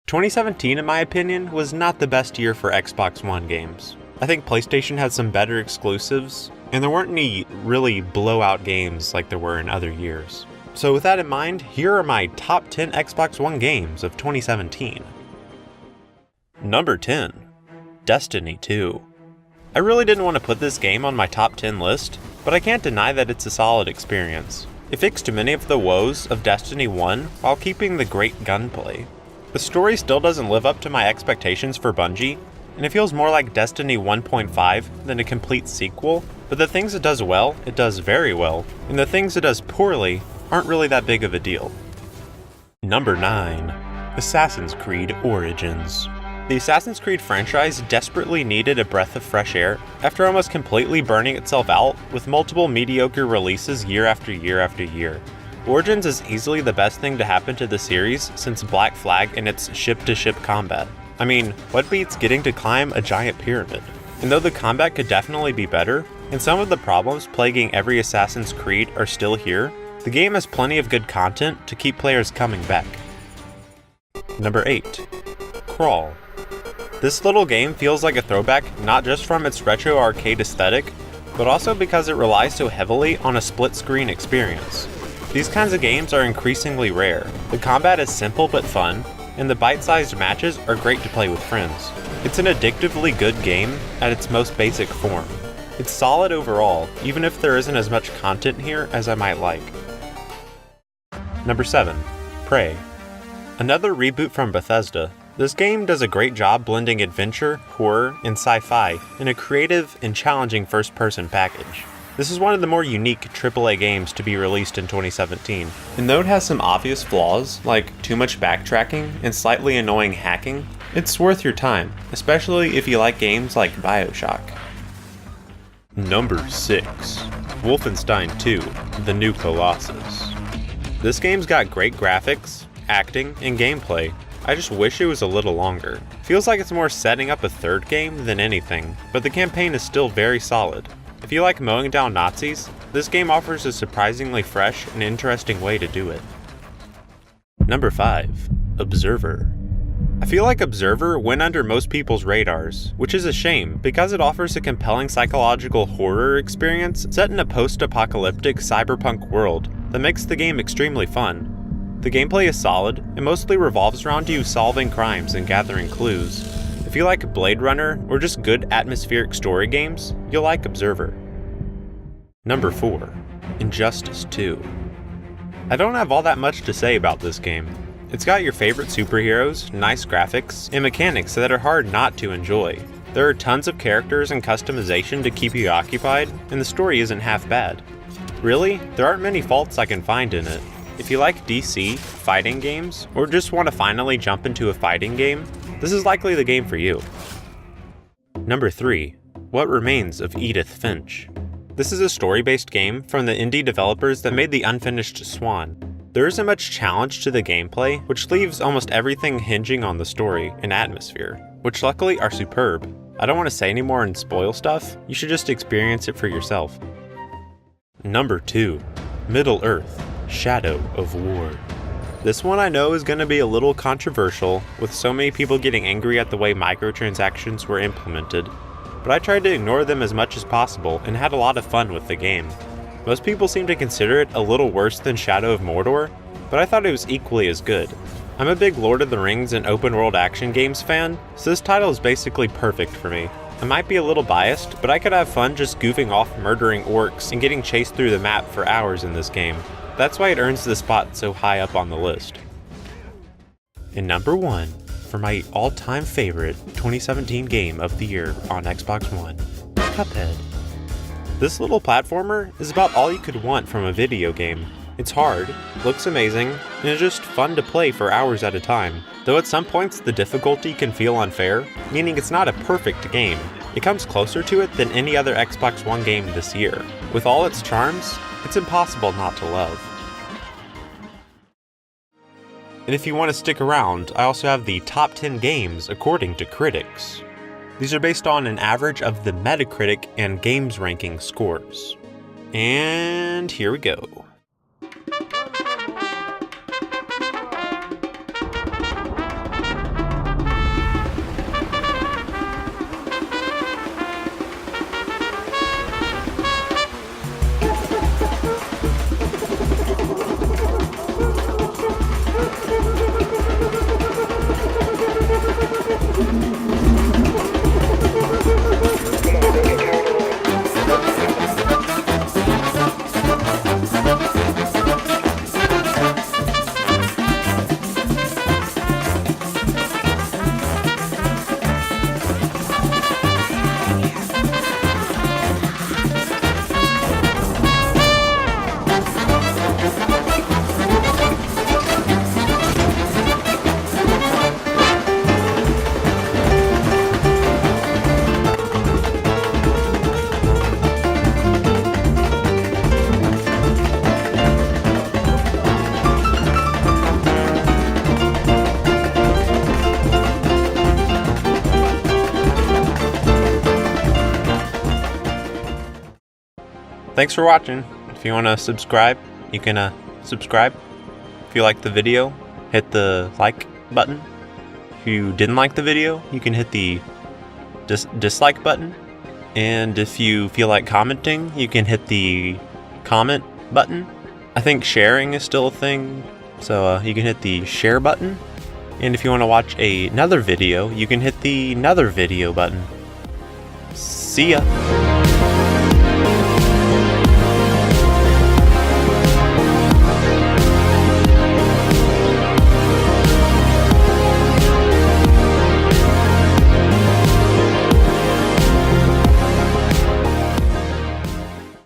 2017, in my opinion, was not the best year for Xbox One games. I think PlayStation had some better exclusives, and there weren't any really blowout games like there were in other years. So with that in mind, here are my top 10 Xbox One games of 2017. Number 10. Destiny 2. I really didn't want to put this game on my top 10 list, but I can't deny that it's a solid experience. It fixed many of the woes of Destiny 1 while keeping the great gunplay. The story still doesn't live up to my expectations for Bungie, and it feels more like Destiny 1.5 than a complete sequel, but the things it does well, it does very well, and the things it does poorly aren't really that big of a deal. Number 9. Assassin's Creed Origins. The Assassin's Creed franchise desperately needed a breath of fresh air after almost completely burning itself out with multiple mediocre releases year after year after year. Origins is easily the best thing to happen to the series since Black Flag and its ship-to-ship combat. I mean, what beats getting to climb a giant pyramid? And though the combat could definitely be better, and some of the problems plaguing every Assassin's Creed are still here, the game has plenty of good content to keep players coming back. Number 8. Crawl. This little game feels like a throwback not just from its retro arcade aesthetic, but also because it relies so heavily on a split-screen experience. These kinds of games are increasingly rare. The combat is simple but fun, and the bite-sized matches are great to play with friends. It's an addictively good game at its most basic form. It's solid overall, even if there isn't as much content here as I might like. Number 7. Prey. Another reboot from Bethesda. This game does a great job blending adventure, horror, and sci-fi in a creative and challenging first-person package. This is one of the more unique AAA games to be released in 2017. And though it has some obvious flaws, like too much backtracking and slightly annoying hacking, it's worth your time, especially if you like games like BioShock. Number 6. Wolfenstein 2 The New Colossus. This game's got great graphics, acting, and gameplay. I just wish it was a little longer. Feels like it's more setting up a third game than anything, but the campaign is still very solid. If you like mowing down Nazis, this game offers a surprisingly fresh and interesting way to do it. Number 5. Observer. I feel like Observer went under most people's radars, which is a shame because it offers a compelling psychological horror experience set in a post-apocalyptic cyberpunk world that makes the game extremely fun. The gameplay is solid and mostly revolves around you solving crimes and gathering clues. If you like Blade Runner or just good atmospheric story games, you'll like Observer. Number 4. Injustice 2. I don't have all that much to say about this game. It's got your favorite superheroes, nice graphics, and mechanics that are hard not to enjoy. There are tons of characters and customization to keep you occupied, and the story isn't half bad. Really, there aren't many faults I can find in it. If you like DC, fighting games, or just want to finally jump into a fighting game, this is likely the game for you. Number 3. What Remains of Edith Finch. This is a story-based game from the indie developers that made the unfinished Swan. There isn't much challenge to the gameplay, which leaves almost everything hinging on the story and atmosphere, which luckily are superb. I don't want to say any more and spoil stuff, you should just experience it for yourself. Number 2. Middle-earth: Shadow of War. This one I know is going to be a little controversial, with so many people getting angry at the way microtransactions were implemented, but I tried to ignore them as much as possible and had a lot of fun with the game. Most people seem to consider it a little worse than Shadow of Mordor, but I thought it was equally as good. I'm a big Lord of the Rings and open world action games fan, so this title is basically perfect for me. I might be a little biased, but I could have fun just goofing off murdering orcs and getting chased through the map for hours in this game. That's why it earns the spot so high up on the list. And number 1, for my all-time favorite 2017 game of the year on Xbox One, Cuphead. This little platformer is about all you could want from a video game. It's hard, looks amazing, and is just fun to play for hours at a time. Though at some points the difficulty can feel unfair, meaning it's not a perfect game. It comes closer to it than any other Xbox One game this year. With all its charms, it's impossible not to love. And if you want to stick around, I also have the top 10 games according to critics. These are based on an average of the Metacritic and Games Ranking scores. And here we go. thanks for watching. If you want to subscribe, you can subscribe. If you like the video, hit the like button. If you didn't like the video, you can hit the dislike button. And if you feel like commenting, you can hit the comment button. I think sharing is still a thing, so you can hit the share button. And if you want to watch another video, you can hit the another video button. See ya!